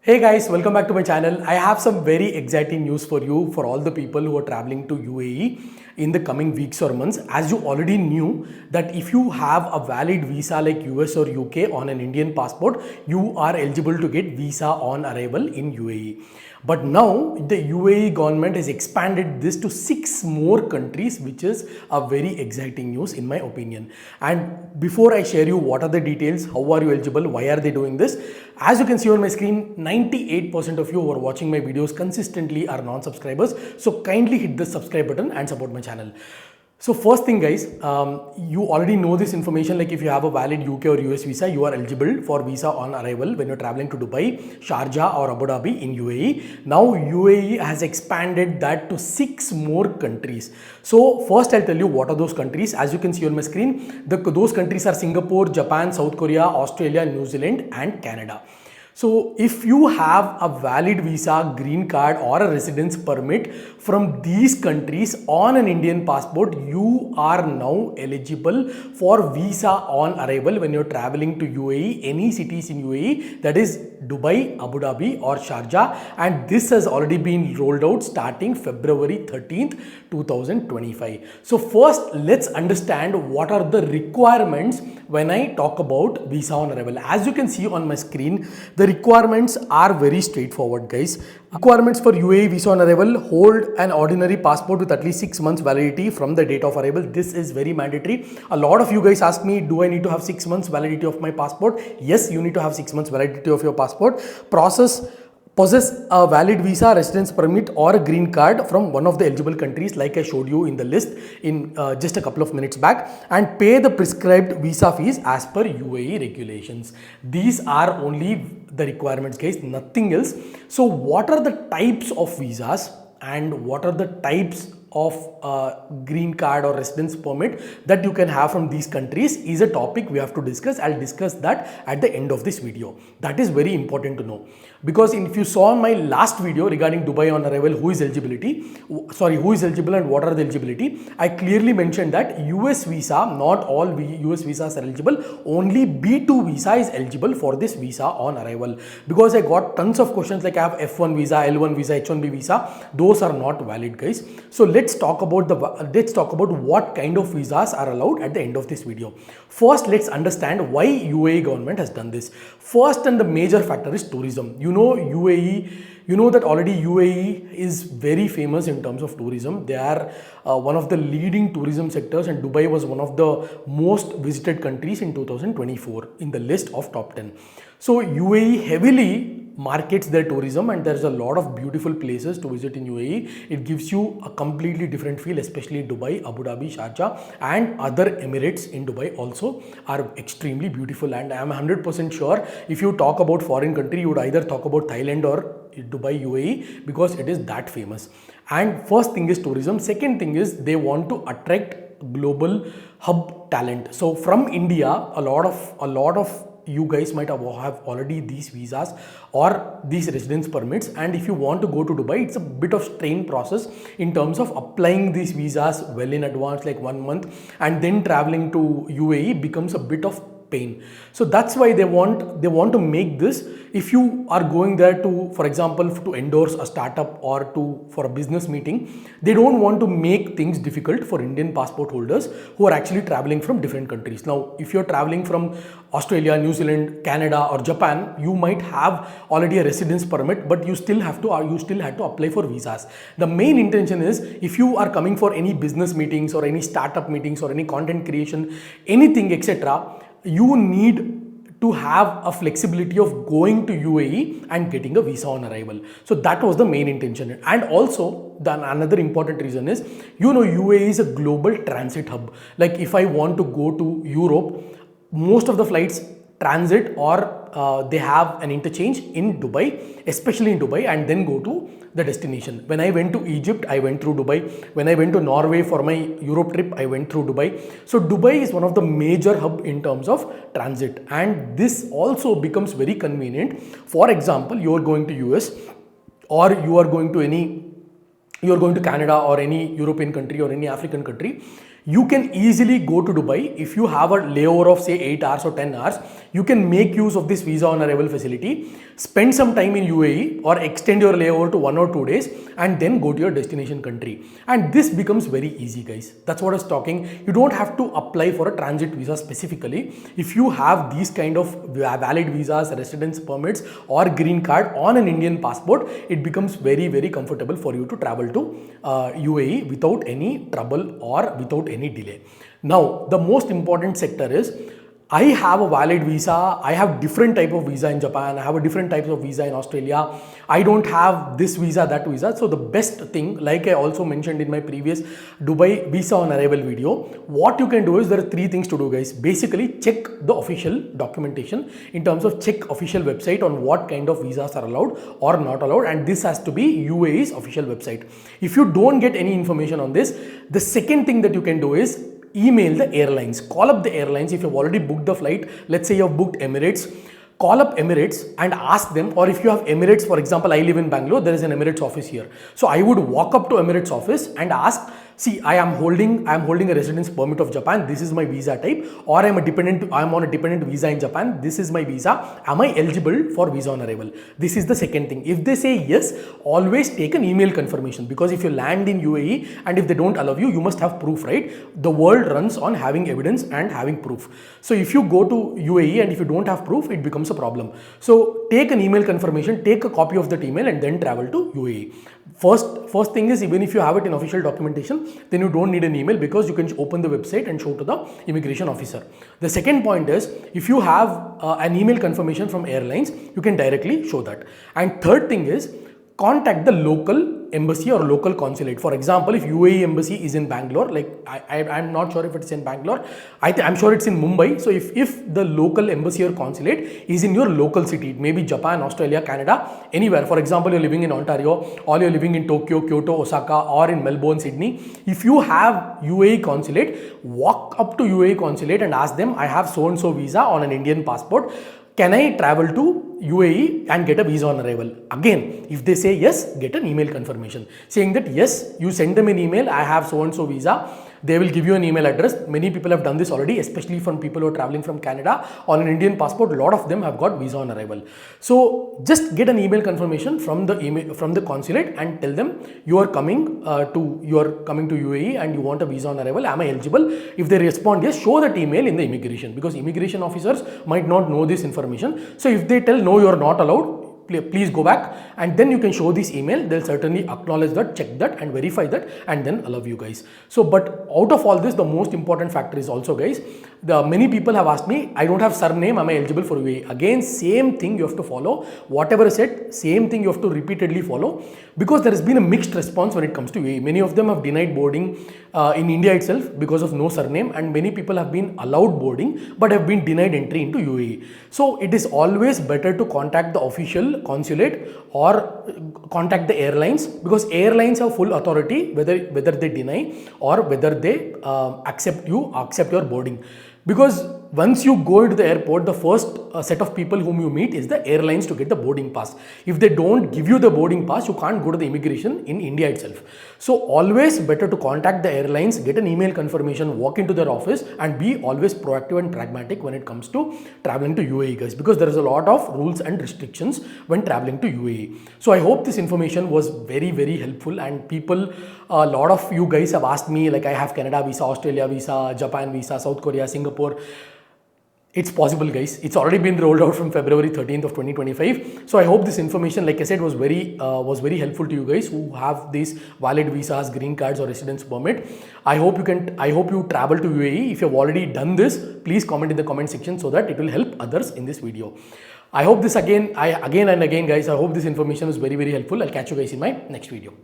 Hey guys, welcome back to my channel. I have some very exciting news for you for all the people who are traveling to UAE in the coming weeks or months. As you already knew that if you have a valid visa like US or UK on an Indian passport, you are eligible to get visa on arrival in UAE. But now the UAE government has expanded this to 6 more countries, which is a very exciting news in my opinion. And before I share you what are the details, how are you eligible, why are they doing this, as you can see on my screen, 98% of you who are watching my videos consistently are non-subscribers. So kindly hit the subscribe button and support my channel. So first thing guys, you already know this information, like if you have a valid UK or US visa, you are eligible for visa on arrival when you're traveling to Dubai, Sharjah or Abu Dhabi in UAE. Now UAE has expanded that to 6 more countries. So first I'll tell you what are those countries. As you can see on my screen, those countries are Singapore, Japan, South Korea, Australia, New Zealand and Canada. So if you have a valid visa, green card or a residence permit from these countries on an Indian passport, you are now eligible for visa on arrival when you're traveling to UAE, any cities in UAE, that is Dubai, Abu Dhabi or Sharjah, and this has already been rolled out starting February 13th, 2025. So first let's understand what are the requirements when I talk about visa on arrival. As you can see on my screen, the requirements are very straightforward guys. Requirements for UAE visa on arrival: hold an ordinary passport with at least 6 months validity from the date of arrival. This is very mandatory. A lot of you guys ask me, do I need to have 6 months validity of my passport? Yes, you need to have 6 months validity of your passport. Possess a valid visa, residence permit or a green card from one of the eligible countries like I showed you in the list in just a couple of minutes back, and pay the prescribed visa fees as per UAE regulations. These are only the requirements guys, nothing else. So what are the types of visas and what are the types of green card or residence permit that you can have from these countries is a topic we have to discuss. I'll discuss that at the end of this video. That is very important to know, because if you saw my last video regarding Dubai on arrival, who is eligible and what are the eligibility, I clearly mentioned that US visa, not all US visas are eligible, only B2 visa is eligible for this visa on arrival, because I got tons of questions like I have F1 visa, L1 visa, H1B visa, those are not valid guys. So let's talk about what kind of visas are allowed at the end of this video. First, let's understand why UAE government has done this. First and the major factor is tourism. You know that already UAE is very famous in terms of tourism. They are one of the leading tourism sectors, and Dubai was one of the most visited countries in 2024 in the list of top 10. So UAE heavily markets their tourism, and there's a lot of beautiful places to visit in UAE. It gives you a completely different feel, especially Dubai, Abu Dhabi, Sharjah and other Emirates in Dubai also are extremely beautiful. And I am 100% sure if you talk about foreign country, you would either talk about Thailand or Dubai, UAE, because it is that famous. And first thing is tourism. Second thing is they want to attract global hub talent. So from India, a lot of you guys might have already these visas or these residence permits, and if you want to go to Dubai, it's a bit of strain process in terms of applying these visas well in advance, like 1 month, and then traveling to UAE becomes a bit of pain. So that's why they want to make this. If you are going there to, for example, to endorse a startup or for a business meeting, they don't want to make things difficult for Indian passport holders who are actually traveling from different countries. Now, if you're traveling from Australia, New Zealand, Canada or Japan, you might have already a residence permit, but you still had to apply for visas. The main intention is if you are coming for any business meetings or any startup meetings or any content creation, anything, etc., you need to have a flexibility of going to UAE and getting a visa on arrival. So that was the main intention. And also another important reason is, UAE is a global transit hub. Like if I want to go to Europe, most of the flights transit or they have an interchange in Dubai, especially in Dubai, and then go to the destination. When I went to Egypt, I went through Dubai. When I went to Norway for my Europe trip, I went through Dubai. So Dubai is one of the major hub in terms of transit, and this also becomes very convenient. For example, you are going to US or you are going to Canada or any European country or any African country. You can easily go to Dubai. If you have a layover of say 8 hours or 10 hours, you can make use of this visa on arrival facility, spend some time in UAE or extend your layover to 1 or 2 days and then go to your destination country. And this becomes very easy, guys. That's what I was talking. You don't have to apply for a transit visa specifically. If you have these kind of valid visas, residence permits or green card on an Indian passport, it becomes very, very comfortable for you to travel to UAE without any trouble or without any delay. Now, the most important sector is I have a valid visa. I have different type of visa in Japan. I have a different types of visa in Australia. I don't have this visa, that visa. So the best thing, like I also mentioned in my previous Dubai visa on arrival video, what you can do is there are 3 things to do, guys. Basically, check the official documentation in terms of check official website on what kind of visas are allowed or not allowed. And this has to be UAE's official website. If you don't get any information on this, the second thing that you can do is email the airlines, call up the airlines. If you've already booked the flight, let's say you've booked Emirates, call up Emirates and ask them, or if you have Emirates, for example, I live in Bangalore, there is an Emirates office here. So I would walk up to Emirates office and ask, see, I am holding a residence permit of Japan. This is my visa type, or I am on a dependent visa in Japan. This is my visa. Am I eligible for visa on arrival? This is the second thing. If they say yes, always take an email confirmation, because if you land in UAE and if they don't allow you, you must have proof, right? The world runs on having evidence and having proof. So if you go to UAE and if you don't have proof, it becomes a problem. So take an email confirmation, take a copy of that email and then travel to UAE. First thing is, even if you have it in official documentation, then you don't need an email, because you can open the website and show to the immigration officer. The second point is, if you have an email confirmation from airlines, you can directly show that. And third thing is, contact the local embassy or local consulate. For example, if UAE embassy is in Bangalore, like I'm not sure if it's in Bangalore, I'm sure it's in Mumbai. So if the local embassy or consulate is in your local city, maybe Japan, Australia, Canada, anywhere. For example, you're living in Ontario, or you're living in Tokyo, Kyoto, Osaka, or in Melbourne, Sydney. If you have UAE consulate, walk up to UAE consulate and ask them, I have so and so visa on an Indian passport. Can I travel to UAE and get a visa on arrival? Again, if they say yes, get an email confirmation saying that yes, you send them an email, I have so and so visa. They will give you an email address. Many people have done this already, especially from people who are traveling from Canada on an Indian passport. A lot of them have got visa on arrival. So just get an email confirmation from the consulate and tell them you are coming to UAE and you want a visa on arrival. Am I eligible? If they respond yes, show that email in the immigration, because immigration officers might not know this information. So if they tell no, you are not allowed, please go back, and then you can show this email. They'll certainly acknowledge that, check that and verify that, and then allow you guys. So, but out of all this, the most important factor is also, guys, many people have asked me, I don't have surname, am I eligible for UAE? Again, same thing you have to follow. Whatever is said, same thing you have to repeatedly follow, because there has been a mixed response when it comes to UAE. Many of them have denied boarding in India itself because of no surname, and many people have been allowed boarding but have been denied entry into UAE. So it is always better to contact the official consulate or contact the airlines, because airlines have full authority whether they deny or whether they accept your boarding. Because once you go into the airport, the first set of people whom you meet is the airlines to get the boarding pass. If they don't give you the boarding pass, you can't go to the immigration in India itself. So always better to contact the airlines, get an email confirmation, walk into their office, and be always proactive and pragmatic when it comes to traveling to UAE, guys, because there is a lot of rules and restrictions when traveling to UAE. So I hope this information was very, very helpful, and a lot of you guys have asked me, like, I have Canada visa, Australia visa, Japan visa, South Korea, Singapore. It's possible, guys. It's already been rolled out from February 13th of 2025. So I hope this information, like I said, was very helpful to you guys who have these valid visas, green cards, or residence permit. I hope you travel to UAE. If you have already done this, please comment in the comment section so that it will help others in this video. I hope this again and again, guys. I hope this information was very, very helpful. I'll catch you guys in my next video.